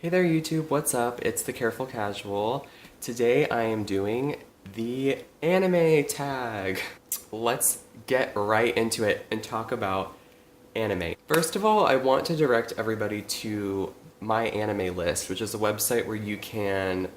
Hey there YouTube, what's up? It's the Careful Casual. Today I am doing the anime tag. Let's get right into it and talk about anime. First of all, I want to direct everybody to my anime list, which is a website where you can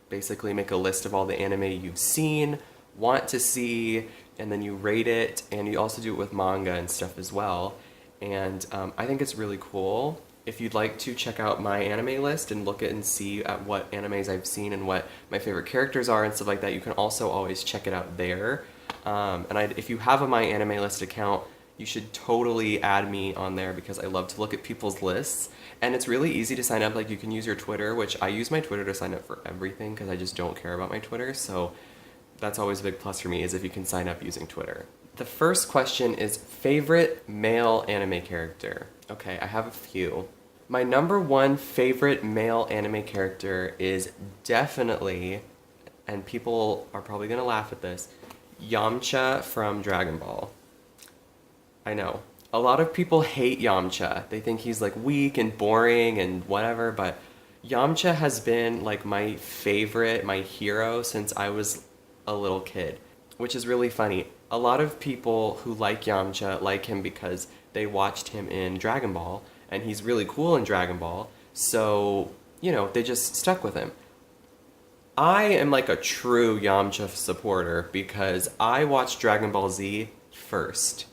basically make a list of all the anime you've seen, want to see, and then you rate it, and you also do it with manga and stuff as well. And I think it's really cool. If you'd like to check out my anime list and look at and see at what animes I've seen and what my favorite characters are and stuff like that, you can also always check it out there. If you have a My Anime List account, you should totally add me on there because I love to look at people's lists. And it's really easy to sign up. Like, you can use your Twitter, which I use my Twitter to sign up for everything because I just don't care about my Twitter. So that's always a big plus for me, is if you can sign up using Twitter. The first question is favorite male anime character. Okay, I have a few. My number one favorite male anime character is definitely, and people are probably gonna laugh at this, Yamcha from Dragon Ball. I know. A lot of people hate Yamcha. They think he's like weak and boring and whatever, but Yamcha has been like my favorite, my hero since I was a little kid, which is really funny. A lot of people who like Yamcha like him because they watched him in Dragon Ball, and he's really cool in Dragon Ball, so, you know, they just stuck with him. I am like a true Yamcha supporter because I watched Dragon Ball Z first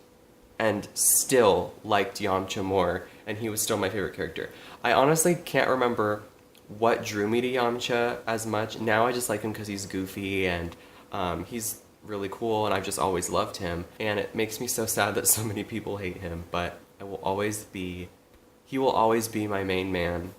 and still liked Yamcha more, and he was still my favorite character. I honestly can't remember what drew me to Yamcha as much. Now I just like him because he's goofy and he's really cool, and I've just always loved him. And it makes me so sad that so many people hate him, but he will always be my main man.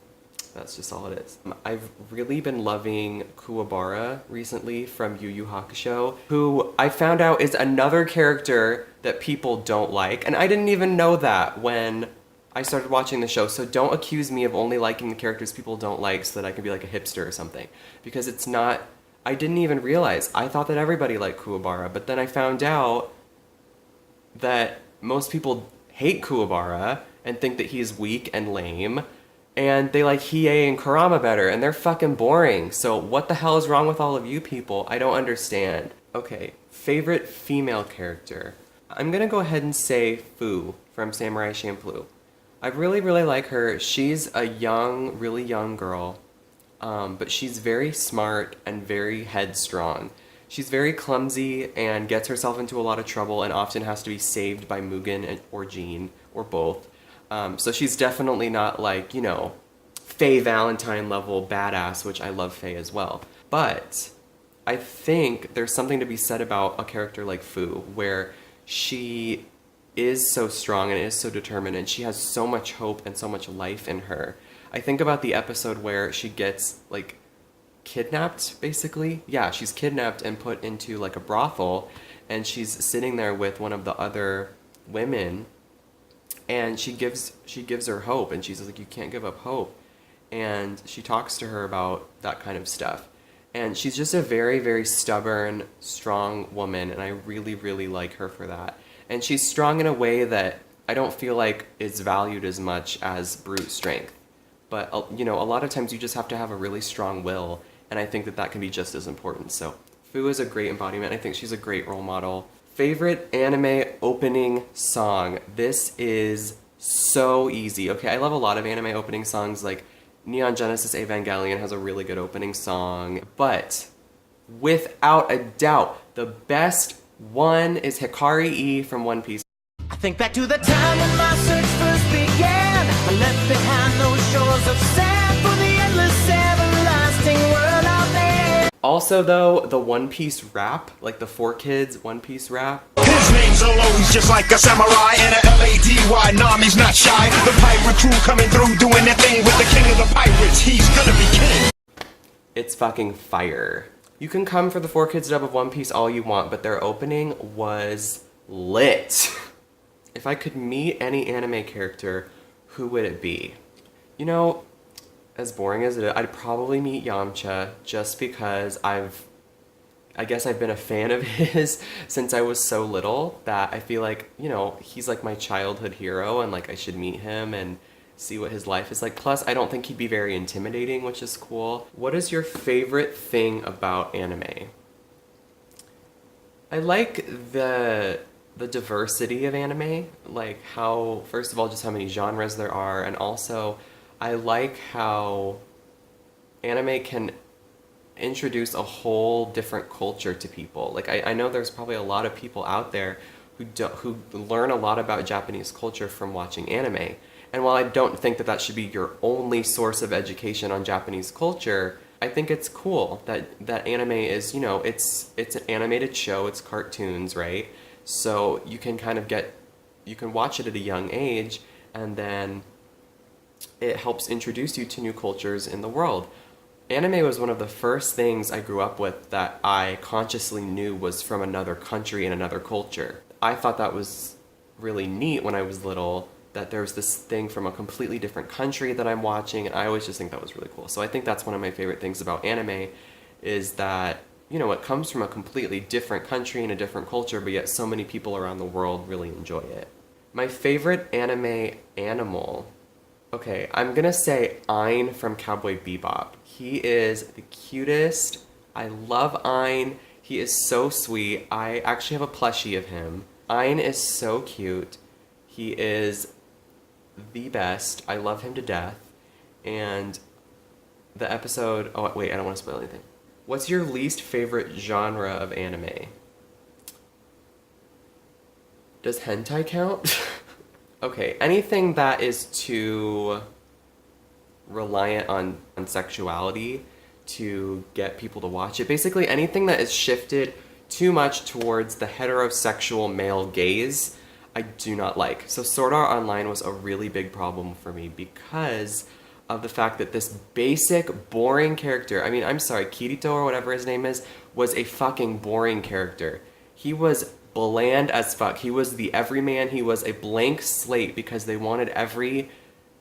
That's just all it is. I've really been loving Kuwabara recently from Yu Yu Hakusho, who I found out is another character that people don't like, and I didn't even know that when I started watching the show, so don't accuse me of only liking the characters people don't like so that I can be like a hipster or something, because it's not. I didn't even realize. I thought that everybody liked Kuwabara, but then I found out that most people hate Kuwabara and think that he's weak and lame, and they like Hiei and Kurama better, and they're fucking boring. So what the hell is wrong with all of you people? I don't understand. Okay, favorite female character. I'm gonna go ahead and say Fu from Samurai Champloo. I really, really like her. She's a young, really young girl, but she's very smart and very headstrong. She's very clumsy and gets herself into a lot of trouble and often has to be saved by Mugen or Jean, or both. So she's definitely not like, you know, Faye Valentine level badass, which I love Faye as well. But I think there's something to be said about a character like Fu, where she is so strong and is so determined, and she has so much hope and so much life in her. I think about the episode where she gets, like, kidnapped, basically. Yeah, she's kidnapped and put into, like, a brothel, and she's sitting there with one of the other women, and she gives her hope, and she's like, you can't give up hope. And she talks to her about that kind of stuff. And she's just a very, very stubborn, strong woman, and I really, really like her for that. And she's strong in a way that I don't feel like is valued as much as brute strength. But, you know, a lot of times you just have to have a really strong will, and I think that that can be just as important. So Fu is a great embodiment. I think she's a great role model. Favorite anime opening song. This is so easy. Okay, I love a lot of anime opening songs, like Neon Genesis Evangelion has a really good opening song, but without a doubt, the best one is Hikari E from One Piece. I think back to the time when my search first began. I left behind those shores of sand for the endless, everlasting world out there. Also, though, the One Piece rap, like the 4Kids One Piece rap. His name's alone, he's just like a samurai and a Lady. Nami's not shy. The pirate crew coming through, doing their thing with the king of the pirates. He's gonna be king. It's fucking fire. You can come for the 4Kids dub of One Piece all you want, but their opening was lit. If I could meet any anime character, who would it be? You know, as boring as it is, I'd probably meet Yamcha just because I guess I've been a fan of his since I was so little that I feel like, you know, he's like my childhood hero, and like I should meet him, and see what his life is like. Plus, I don't think he'd be very intimidating, which is cool. What is your favorite thing about anime? I like the diversity of anime, like how, first of all, just how many genres there are, and also I like how anime can introduce a whole different culture to people. Like I know there's probably a lot of people out there who learn a lot about Japanese culture from watching anime. And while I don't think that should be your only source of education on Japanese culture, I think it's cool that anime is, you know, it's an animated show, it's cartoons, right? So you can kind of you can watch it at a young age, and then it helps introduce you to new cultures in the world. Anime was one of the first things I grew up with that I consciously knew was from another country and another culture. I thought that was really neat when I was little, that there was this thing from a completely different country that I'm watching, and I always just think that was really cool. So I think that's one of my favorite things about anime, is that, you know, it comes from a completely different country and a different culture, but yet so many people around the world really enjoy it. My favorite anime animal. Okay, I'm gonna say Ein from Cowboy Bebop. He is the cutest. I love Ein. He is so sweet. I actually have a plushie of him. Ein is so cute. He is the best. I love him to death. And the episode... Oh, wait, I don't want to spoil anything. What's your least favorite genre of anime? Does hentai count? Okay, anything that is too reliant on sexuality to get people to watch it. Basically, anything that is shifted too much towards the heterosexual male gaze, I do not like. So Sword Art Online was a really big problem for me because of the fact that this basic, boring character, I mean, I'm sorry, Kirito or whatever his name is, was a fucking boring character. He was bland as fuck. He was the everyman. He was a blank slate because they wanted every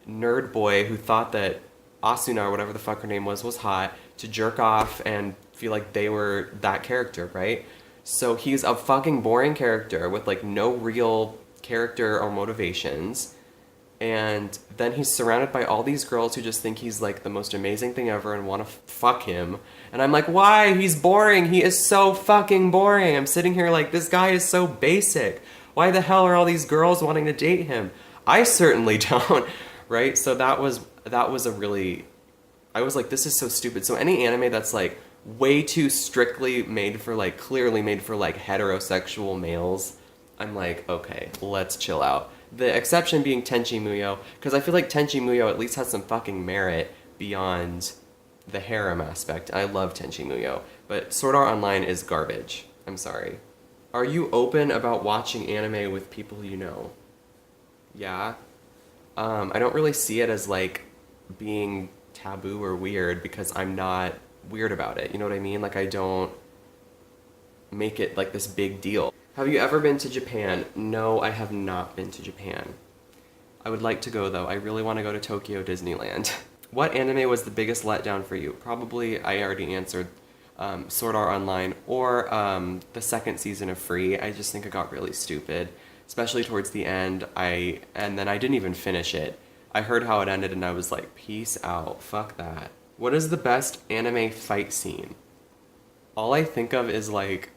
nerd boy who thought that Asuna, or whatever the fuck her name was hot, to jerk off and feel like they were that character, right? So he's a fucking boring character with like no real character or motivations. And then he's surrounded by all these girls who just think he's like the most amazing thing ever and want to fuck him. And I'm like, why? He's boring. He is so fucking boring. I'm sitting here like, this guy is so basic. Why the hell are all these girls wanting to date him? I certainly don't, right? So that was a really, I was like, this is so stupid. So any anime that's like way too strictly made for like, clearly made for like heterosexual males, I'm like, okay, let's chill out. The exception being Tenchi Muyo, because I feel like Tenchi Muyo at least has some fucking merit beyond the harem aspect. I love Tenchi Muyo, but Sword Art Online is garbage. I'm sorry. Are you open about watching anime with people you know? Yeah. I don't really see it as like being taboo or weird because I'm not weird about it. You know what I mean? Like I don't make it like this big deal. Have you ever been to Japan? No, I have not been to Japan. I would like to go though. I really want to go to Tokyo Disneyland. What anime was the biggest letdown for you? Probably, I already answered, Sword Art Online or the second season of Free. I just think it got really stupid, especially towards the end. And then I didn't even finish it. I heard how it ended and I was like, peace out, fuck that. What is the best anime fight scene? All I think of is like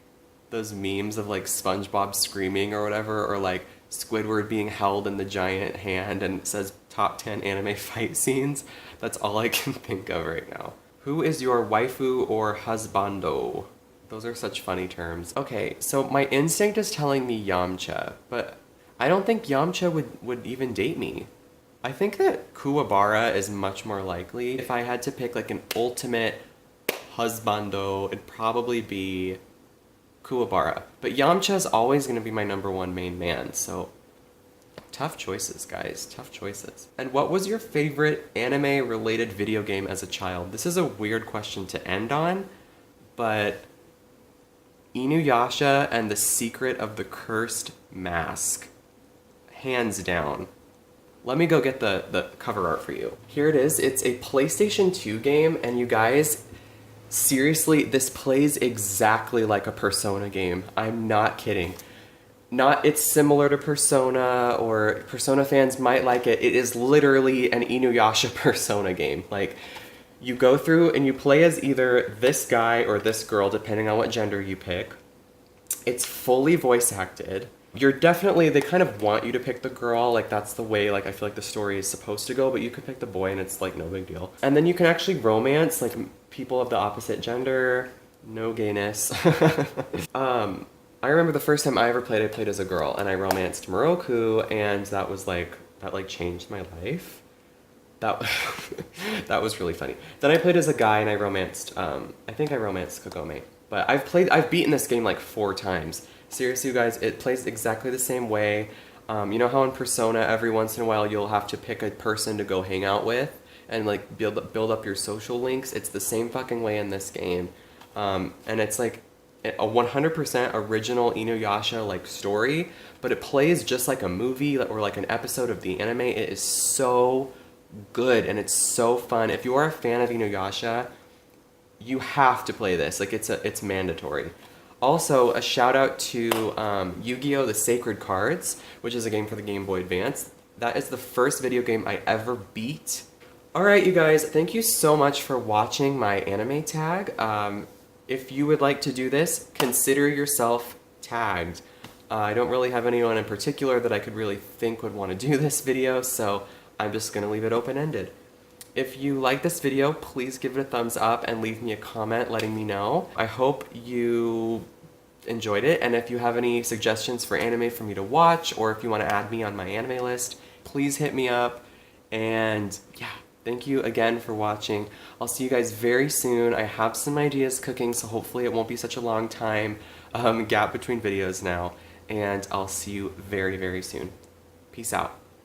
those memes of like SpongeBob screaming or whatever, or like Squidward being held in the giant hand and it says top 10 anime fight scenes. That's all I can think of right now. Who is your waifu or husbando? Those are such funny terms. Okay, so my instinct is telling me Yamcha, but I don't think Yamcha would even date me. I think that Kuwabara is much more likely. If I had to pick like an ultimate husbando, it'd probably be Kuwabara. But Yamcha's always going to be my number one main man, so tough choices, guys. Tough choices. And what was your favorite anime-related video game as a child? This is a weird question to end on, but Inuyasha and the Secret of the Cursed Mask. Hands down. Let me go get the cover art for you. Here it is. It's a PlayStation 2 game, and you guys, seriously, this plays exactly like a Persona game. I'm not kidding. It's similar to Persona, or Persona fans might like it. It is literally an Inuyasha Persona game. Like, you go through and you play as either this guy or this girl, depending on what gender you pick. It's fully voice acted. They kind of want you to pick the girl, like that's the way, like I feel like the story is supposed to go, but you could pick the boy and it's like no big deal. And then you can actually romance like people of the opposite gender, no gayness. I remember the first time I played as a girl, and I romanced Moroku, and that changed my life. That was really funny. Then I played as a guy and I romanced, I think I romanced Kagome. But I've beaten this game like 4 times. Seriously, you guys, it plays exactly the same way. You know how in Persona, every once in a while, you'll have to pick a person to go hang out with and like build up your social links? It's the same fucking way in this game. And it's like a 100% original Inuyasha like story, but it plays just like a movie or like an episode of the anime. It is so good and it's so fun. If you are a fan of Inuyasha, you have to play this. Like it's mandatory. Also, a shout out to Yu-Gi-Oh! The Sacred Cards, which is a game for the Game Boy Advance. That is the first video game I ever beat. Alright, you guys, thank you so much for watching my anime tag. If you would like to do this, consider yourself tagged. I don't really have anyone in particular that I could really think would want to do this video, so I'm just going to leave it open-ended. If you like this video, please give it a thumbs up and leave me a comment letting me know. I hope you enjoyed it, and if you have any suggestions for anime for me to watch, or if you want to add me on my anime list, please hit me up. And yeah, thank you again for watching. I'll see you guys very soon. I have some ideas cooking, so hopefully it won't be such a long time gap between videos now. And I'll see you very, very soon. Peace out.